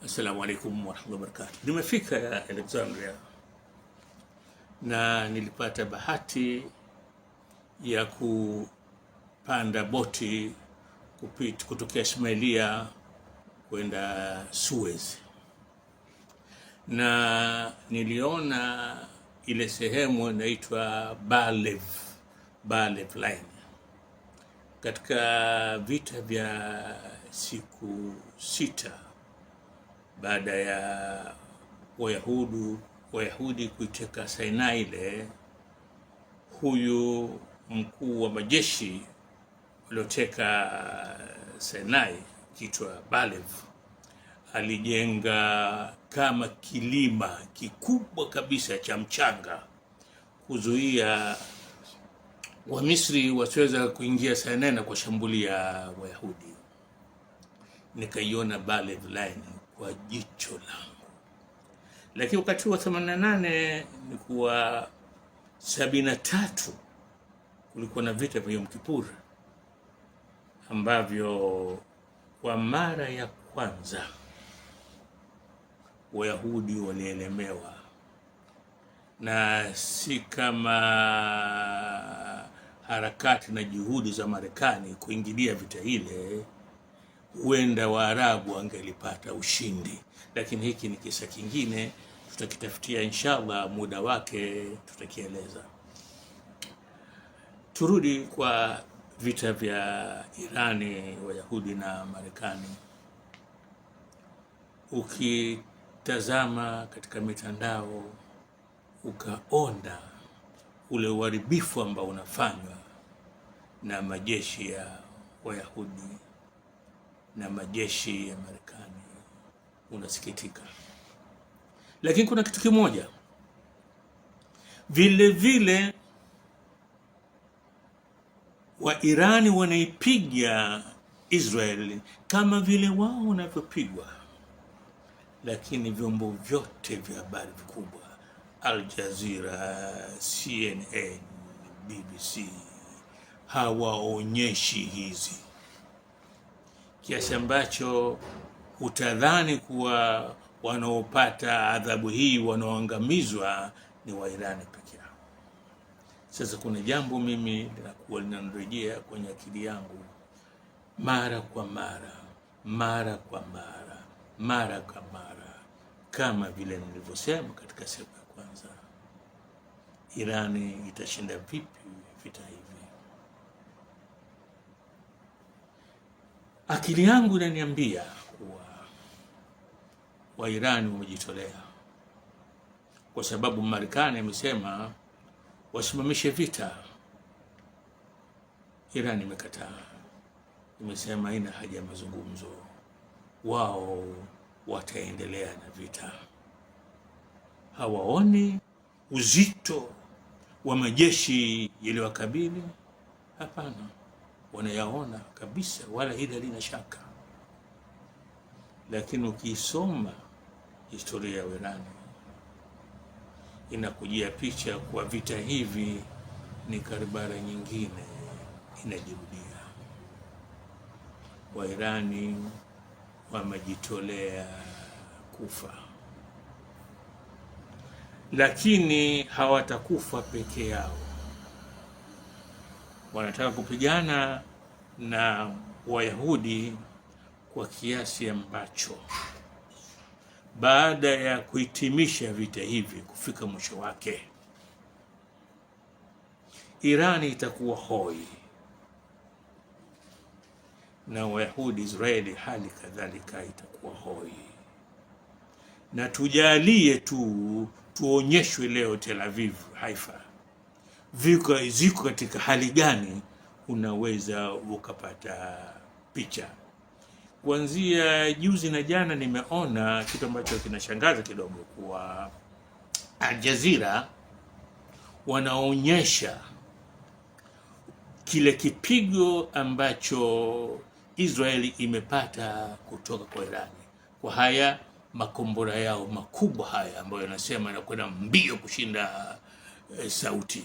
Assalamu alaikum warahmatullahi wabarakatuh. Nimefika Alexandria na nilipata bahati ya kupanda boti kutokea Ismailia kwenda Suez, na niliona ile sehemu inaitwa Barlev Line. Katika vita vya siku 6 baada ya Wayahudi kuiteka Sinai ile, huyu mkuu wa majeshi walioteka Sinai kitwa Barlev alijenga kama kilima kikubwa kabisa cha mchanga kuzuia Wamisri wasiweza kuingia Sinai na kushambulia Wayahudi. Nikaiona Barlev Line kwa jicho langu, lakini wakati wa 88 ni kuwa 73 kulikuwa na vita vya Yom Kippur ambavyo kwa mara ya kwanza Wayahudi walielemewa, na si kama harakati na juhudi za Marekani kuingilia vita ile, huenda Waarabu wangelipata ushindi, lakini hiki ni kisa kingine, tutakitafutia inshallah muda wake, tutakieleza. Turudi kwa vita vya Irani, Wayahudi na Marekani. Ukitazama katika mitandao ukaona ule uharibifu ambao unafanywa na majeshi ya Wayahudi na majeshi ya Marekani, unasikitika. Lakini kuna kitu kimoja vile vile, wa Irani wanaipiga Israeli kama vile wao wanavyopigwa, lakini vyombo vyote vya habari vikubwa, Al Jazeera, CNN, BBC, hawaonyeshi hizi, kiasi ambacho utadhani kuwa wanaopata adhabu hii, wanaoangamizwa ni wa Irani peke yao. Sasa kuna jambo mimi linakuwa linanirejea kwenye akili yangu mara kwa mara, kama vile nilivyosema katika siku ya kwanza, Irani itashinda vipi vita hivi? Akili yangu inaniambia kuwa Wairani wamejitolea, kwa sababu Marekani amesema wasimamishe vita. Irani imekataa, imesema haina haja ya mazungumzo, wao wataendelea na vita. Hawaoni uzito wa majeshi yaliyowakabili? Hapana, wanayaona kabisa, wala hili halina shaka. Lakini ukisoma historia ya Irani inakujia picha kwa vita hivi ni Karbala nyingine inajirudia. Wairani wamejitolea kufa, lakini hawatakufa peke yao. Wanataka kupigana na Wayahudi kwa kiasi ambacho baada ya kuhitimisha vita hivi, kufika mwisho wake, Irani itakuwa hoi na Wayahudi Israeli hali kadhalika itakuwa hoi. Na tujalie tuonyeshwe leo Tel Aviv, Haifa ziko katika hali gani, unaweza ukapata picha. Kuanzia juzi na jana nimeona kitu ambacho kinashangaza kidogo, kwa Al Jazeera wanaonyesha kile kipigo ambacho Israeli imepata kutoka kwa Irani, kwa haya makombora yao makubwa haya ambayo yanasema yanakwenda mbio kushinda sauti.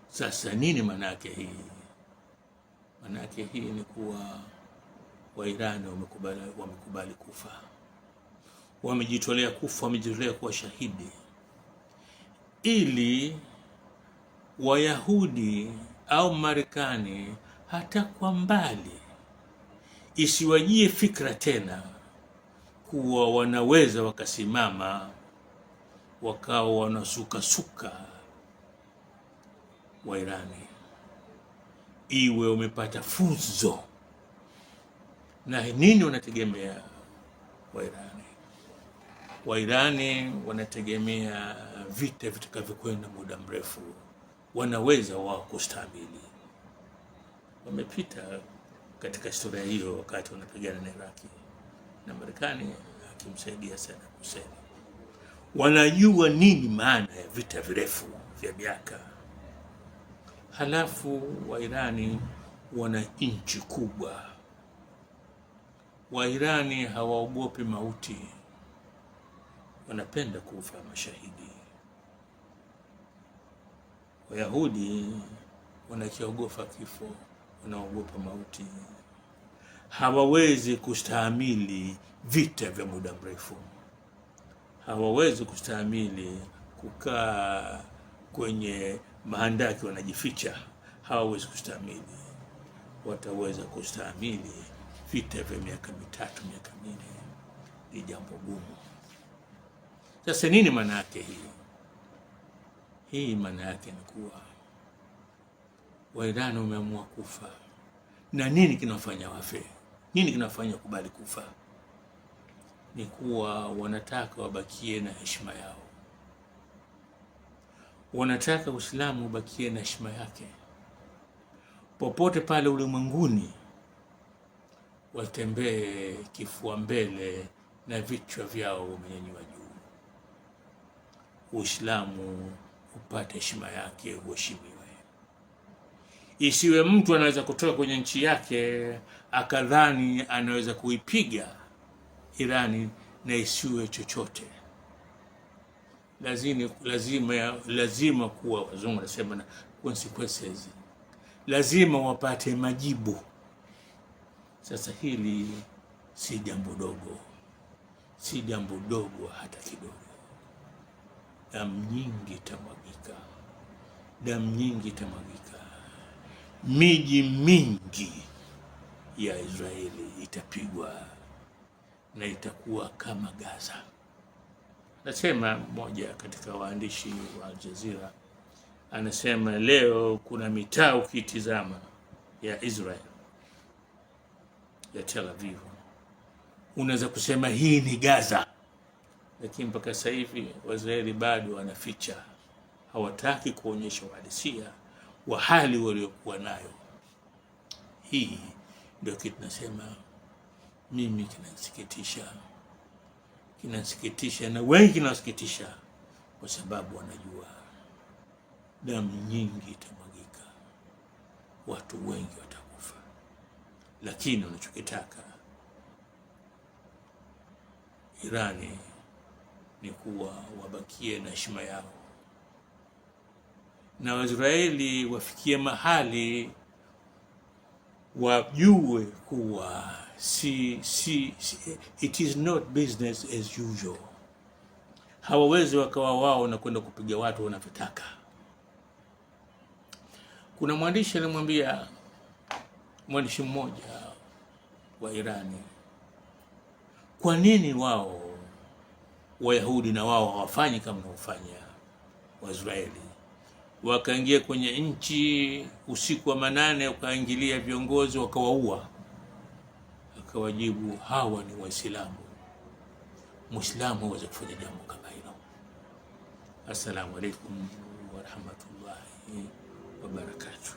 Sasa nini maana yake hii? Maana yake hii ni kuwa wa Iran wamekubali kufa, wamejitolea kufa, wamejitolea kuwa shahidi, ili Wayahudi au Marekani hata kwa mbali isiwajie fikra tena kuwa wanaweza wakasimama wakawa wanasukasuka wa Irani. Iwe umepata funzo. Na nini wanategemea Wairani wanategemea vita vitakavyokwenda muda mrefu, wanaweza wao kustahimili. Wamepita katika historia hiyo wakati wanapigana na Iraki na Marekani akimsaidia sana Hussein. Wanajua nini maana ya vita virefu vya miaka. Halafu Wairani wana nchi kubwa. Wairani hawaogopi mauti, wanapenda kufa mashahidi. Wayahudi wanakiogopa kifo, wanaogopa mauti, hawawezi kustahimili vita vya muda mrefu, hawawezi kustahimili kukaa kwenye mahandaki wanajificha, hawawezi kustahimili. Wataweza kustahimili vita vya miaka 3, miaka 4, ni jambo gumu. Sasa nini maana yake hii? Hii maana yake ni kuwa Wairani wameamua kufa. Na nini kinafanya wafe? Nini kinafanya kubali kufa? Ni kuwa wanataka wabakie na heshima yao, wanataka Uislamu ubakie na heshima yake. Popote pale ulimwenguni watembee kifua mbele na vichwa vyao vimenyanyua juu. Uislamu upate heshima yake, uheshimiwe. Isiwe mtu anaweza kutoka kwenye nchi yake akadhani anaweza kuipiga Irani na isiwe chochote. Lazima kuwa, wazungu wanasema na consequences, lazima wapate majibu. Sasa hili si jambo dogo, si jambo dogo hata kidogo. Damu nyingi itamwagika, damu nyingi itamwagika. Miji mingi ya Israeli itapigwa na itakuwa kama Gaza. Nasema mmoja katika waandishi wa Al Jazeera anasema leo kuna mitaa ukitizama ya Israel, ya Tel Aviv, unaweza kusema hii ni Gaza. Lakini mpaka sasa hivi Waisraeli bado wanaficha, hawataki kuonyesha uhalisia wa hali waliokuwa nayo. Hii ndio kitu nasema mimi kinasikitisha na wengi kinasikitisha, kwa sababu wanajua damu nyingi itamwagika, watu wengi watakufa. Lakini wanachokitaka Irani ni kuwa wabakie na heshima yao, na Waisraeli wafikie mahali wajue kuwa it is not business as usual. Hawawezi wakawa wao na kwenda kupiga watu wanavyotaka. Kuna mwandishi alimwambia mwandishi mmoja wa Irani, kwa nini wao Wayahudi na wao hawafanyi kama wanaofanya Waisraeli? Wakaingia kwenye nchi usiku wa manane, wakaingilia viongozi wakawaua. Akawajibu, hawa ni Waislamu, Muislamu hawezi kufanya jambo kama hilo. Assalamu alaikum wa rahmatullahi wa barakatuh.